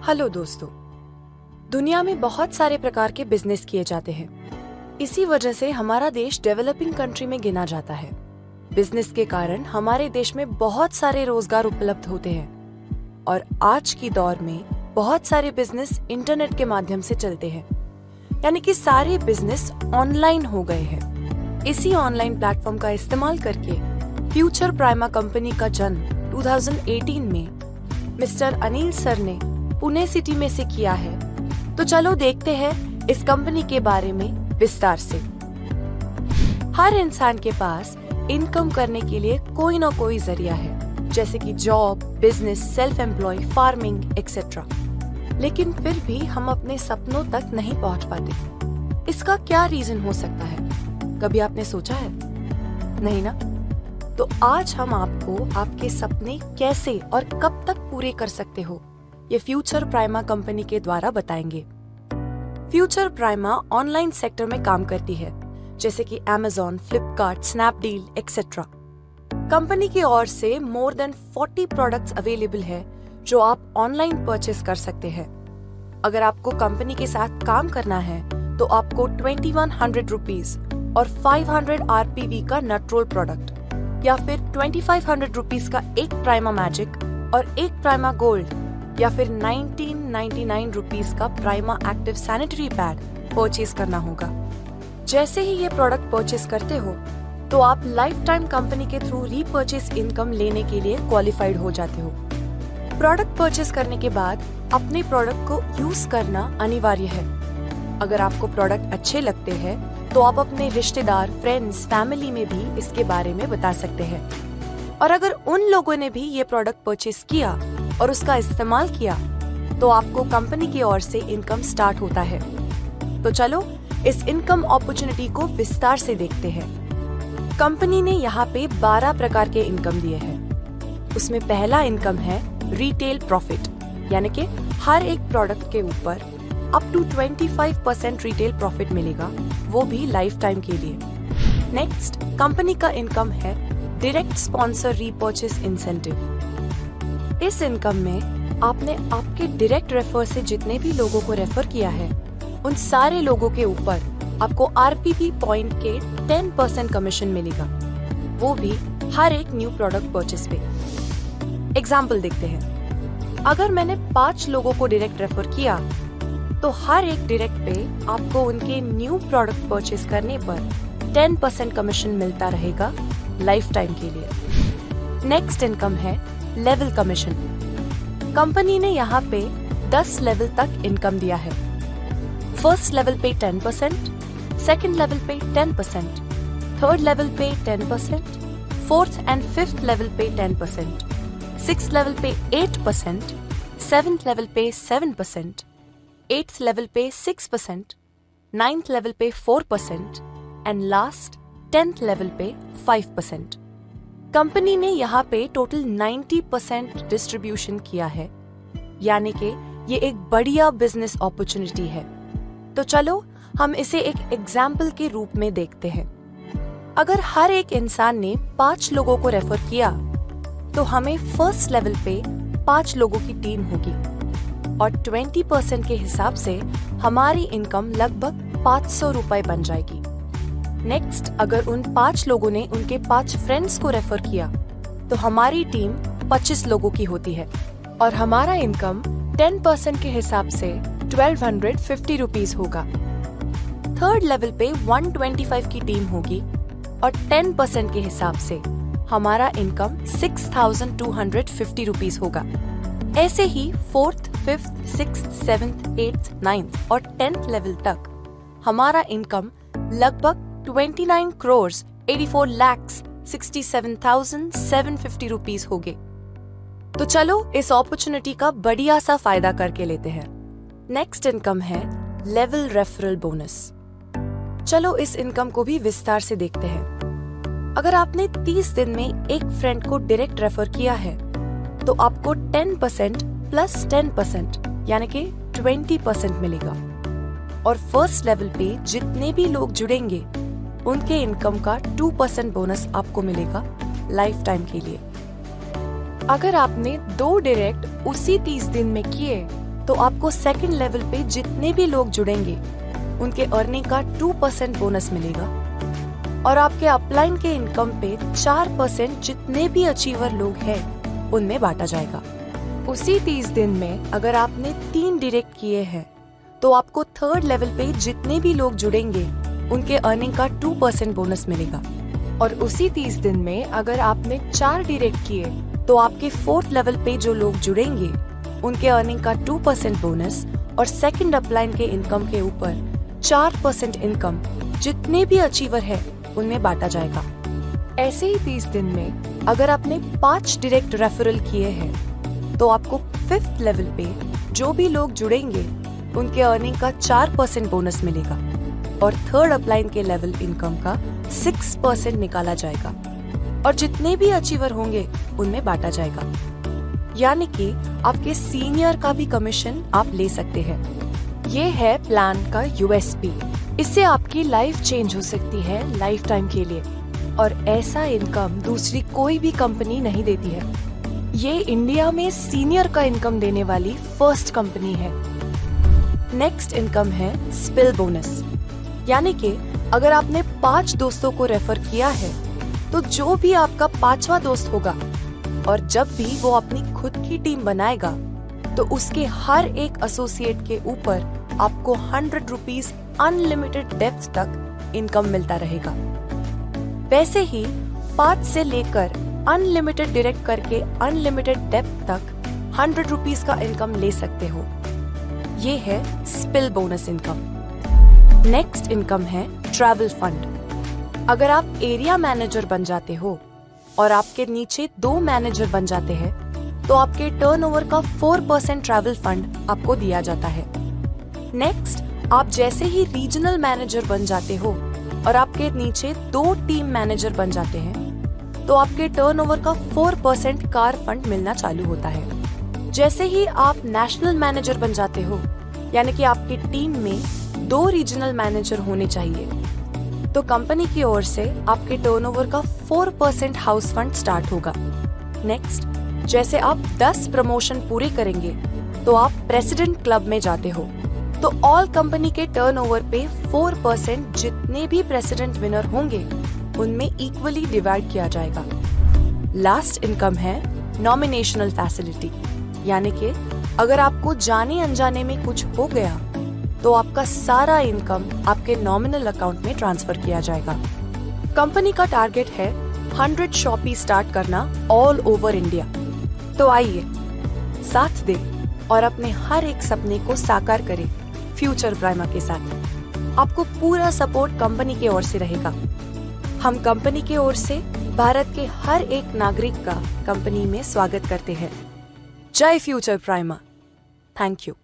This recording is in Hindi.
हेलो दोस्तों। दुनिया में बहुत सारे प्रकार के बिजनेस किए जाते हैं। इसी वजह से हमारा देश डेवलपिंग कंट्री में गिना जाता है। बिजनेस के कारण हमारे देश में बहुत सारे रोजगार उपलब्ध होते हैं और आज की दौर में बहुत सारे बिजनेस इंटरनेट के माध्यम से चलते हैं, यानी कि सारे बिजनेस ऑनलाइन हो गए हैं। इसी ऑनलाइन प्लेटफॉर्म का इस्तेमाल करके फ्यूचर प्राइमा कंपनी का जन्म 2018 में मिस्टर अनिल सर ने पुणे सिटी में से किया है। तो चलो देखते हैं इस कंपनी के बारे में विस्तार से। हर इंसान के पास इनकम करने के लिए कोई ना कोई जरिया है, जैसे कि job, business, self employ, farming etcetera. लेकिन फिर भी हम अपने सपनों तक नहीं पहुंच पाते। इसका क्या रीजन हो सकता है? कभी आपने सोचा है? नहीं ना? तो आज हम आपको आपके सपने कैसे और कब तक पूरे कर सकते हो, ये फ्यूचर प्राइमा कंपनी के द्वारा बताएंगे। फ्यूचर प्राइमा ऑनलाइन सेक्टर में काम करती है, जैसे कि Amazon, Flipkart, Snapdeal etcetera. Company की ओर से मोर देन 40 प्रोडक्ट्स अवेलेबल है जो आप ऑनलाइन परचेस कर सकते हैं। अगर आपको कंपनी के साथ काम करना है तो आपको 2100 रुपीज और 500 RPV का नट रोल प्रोडक्ट, या फिर 2500 रुपीज का एक प्राइमा मैजिक और एक प्राइमा गोल्ड, या फिर 1999 रुपीज का prima active sanitary pad purchase करना होगा। जैसे ही ये प्रोडक्ट परचेज करते हो तो आप लाइफ टाइम कंपनी के थ्रू रीपर्चेज इनकम लेने के लिए क्वालिफाइड हो जाते हो। प्रोडक्ट परचेज करने के बाद अपने प्रोडक्ट को यूज करना अनिवार्य है। अगर आपको प्रोडक्ट अच्छे लगते हैं तो आप अपने रिश्तेदार, फ्रेंड्स, फैमिली में भी इसके बारे में बता सकते हैं। और अगर उन लोगों ने भी ये प्रोडक्ट परचेज किया और उसका इस्तेमाल किया तो आपको कंपनी की ओर से इनकम स्टार्ट होता है। तो चलो इस इनकम अपॉर्चुनिटी को विस्तार से देखते हैं। कंपनी ने यहाँ पे 12 प्रकार के इनकम दिए हैं। उसमें पहला इनकम है रिटेल प्रॉफिट, यानी कि हर एक प्रोडक्ट के ऊपर अप टू 25% रिटेल प्रॉफिट मिलेगा, वो भी लाइफ टाइम के लिए। नेक्स्ट कंपनी का इनकम है डायरेक्ट स्पॉन्सर रीपर्चेस इंसेंटिव। इस इनकम में आपने आपके डायरेक्ट रेफर से जितने भी लोगों को रेफर किया है उन सारे लोगों के ऊपर आपको RPV पॉइंट के 10% कमीशन मिलेगा, वो भी हर एक न्यू प्रोडक्ट परचेस पे। एग्जाम्पल देखते हैं। अगर मैंने 5 लोगों को डायरेक्ट रेफर किया तो हर एक डायरेक्ट पे आपको उनके न्यू प्रोडक्ट परचेस करने पर 10% कमीशन मिलता रहेगा लाइफ टाइम के लिए। नेक्स्ट इनकम है लेवल कमीशन। कंपनी ने यहाँ पे 10 लेवल तक इनकम दिया है। फर्स्ट लेवल पे 10%, सेकंड लेवल पे 10%, थर्ड लेवल पे 10%, फोर्थ एंड फिफ्थ लेवल पे 10%, सिक्स्थ लेवल पे 8%, सेवेंथ लेवल पे 7%, एट्थ लेवल पे 6%, नाइन्थ लेवल पे 4% एंड लास्ट 10th लेवल पे 5%। कंपनी ने यहाँ पे टोटल 90% डिस्ट्रीब्यूशन किया है, यानी कि ये एक बढ़िया बिजनेस अपॉर्चुनिटी है। तो चलो हम इसे एक एग्जाम्पल के रूप में देखते हैं। अगर हर एक इंसान ने 5 लोगों को रेफर किया तो हमें फर्स्ट लेवल पे 5 लोगों की टीम होगी और 20% के हिसाब से हमारी इनकम लगभग 500 रुपए बन जाएगी। नेक्स्ट अगर उन 5 लोगों ने उनके 5 फ्रेंड्स को रेफर किया तो हमारी टीम 25 लोगों की होती है और हमारा इनकम 10% के हिसाब से 1250 रुपीज होगा। थर्ड लेवल पे 125 की टीम होगी और 10% के हिसाब से हमारा इनकम 6250 रुपीज होगा। ऐसे ही fourth, fifth, sixth, seventh, eighth, ninth और 10th लेवल तक हमारा इनकम लगभग 29 crores 84 lakhs 67,750 रुपीज होंगे। तो चलो इस अपॉर्चुनिटी का बढ़िया सा फायदा करके लेते हैं। नेक्स्ट इनकम है लेवल रेफरल बोनस। चलो इस इनकम को भी विस्तार से देखते हैं। अगर आपने 30 दिन में एक फ्रेंड को डायरेक्ट रेफर किया है तो आपको 10% प्लस 10% यानी कि 20% मिलेगा और फर्स्ट लेवल पे जितने भी लोग जुड़ेंगे उनके इनकम का 2% बोनस आपको मिलेगा लाइफ टाइम के लिए। अगर आपने 2 डायरेक्ट उसी 30 दिन में किए तो आपको सेकंड लेवल पे जितने भी लोग जुड़ेंगे उनके अर्निंग का 2% बोनस मिलेगा और आपके अपलाइन के इनकम पे 4% जितने भी अचीवर लोग हैं उनमें बांटा जाएगा। उसी 30 दिन में अगर आपने 3 डायरेक्ट किए हैं तो आपको थर्ड लेवल पे जितने भी लोग जुड़ेंगे उनके अर्निंग का 2% बोनस मिलेगा और उसी 30 दिन में अगर आपने 4 डायरेक्ट किए तो आपके फोर्थ लेवल पे जो लोग जुड़ेंगे उनके अर्निंग का 2% बोनस और सेकंड अपलाइन के इनकम के ऊपर 4% इनकम जितने भी अचीवर है उनमें बांटा जाएगा। ऐसे ही 30 दिन में अगर आपने 5 डायरेक्ट रेफरल किए हैं तो आपको फिफ्थ लेवल पे जो भी लोग जुड़ेंगे उनके अर्निंग का 4% बोनस मिलेगा और थर्ड अपलाइन के लेवल इनकम का 6% निकाला जाएगा और जितने भी अचीवर होंगे उनमें बांटा जाएगा। यानी कि आपके सीनियर का भी कमीशन आप ले सकते हैं। ये है प्लान का यूएसपी। इससे आपकी लाइफ चेंज हो सकती है लाइफ टाइम के लिए और ऐसा इनकम दूसरी कोई भी कंपनी नहीं देती है। ये इंडिया में सीनियर का इनकम देने वाली फर्स्ट कंपनी है। नेक्स्ट इनकम है स्पिल बोनस। यानी कि अगर आपने 5 दोस्तों को रेफर किया है तो जो भी आपका 5वां दोस्त होगा और जब भी वो अपनी खुद की टीम बनाएगा तो उसके हर एक एसोसिएट के ऊपर आपको 100 रुपीज अनलिमिटेड डेप्थ तक इनकम मिलता रहेगा। वैसे ही 5 से लेकर अनलिमिटेड डायरेक्ट करके अनलिमिटेड डेप्थ तक 100 रुपीज का इनकम ले सकते हो। ये है spill bonus income. Next income है ट्रैवल फंड। अगर आप एरिया मैनेजर बन जाते हो और आपके नीचे 2 मैनेजर बन जाते हैं तो आपके टर्नओवर का 4% ट्रैवल फंड आपको दिया जाता है। नेक्स्ट, आप जैसे ही रीजनल मैनेजर बन जाते हो और आपके नीचे 2 टीम मैनेजर बन जाते हैं तो आपके टर्नओवर का 4% कार फंड मिलना चालू होता है। जैसे ही आप नेशनल मैनेजर बन जाते हो यानी कि आपकी टीम में 2 रीजनल मैनेजर होने चाहिए तो कंपनी की ओर से आपके टर्नओवर का 4% हाउस फंड स्टार्ट होगा। नेक्स्ट, जैसे आप 10 प्रमोशन पूरे करेंगे तो आप प्रेसिडेंट क्लब में जाते हो तो ऑल कंपनी के टर्नओवर पे 4% जितने भी प्रेसिडेंट विनर होंगे उनमें इक्वली डिवाइड किया जाएगा। लास्ट इनकम है नॉमिनेशनल फैसिलिटी। यानी कि अगर आपको जाने अनजाने में कुछ हो गया तो आपका सारा इनकम आपके नॉमिनल अकाउंट में ट्रांसफर किया जाएगा। कंपनी का टारगेट है 100 शॉपी स्टार्ट करना ऑल ओवर इंडिया। तो आइए साथ दें और अपने हर एक सपने को साकार करें फ्यूचर प्राइमा के साथ। आपको पूरा सपोर्ट कंपनी की ओर से रहेगा। हम कंपनी की ओर से भारत के हर एक नागरिक का कंपनी में स्वागत करते हैं। जय फ्यूचर प्राइमा। Thank you.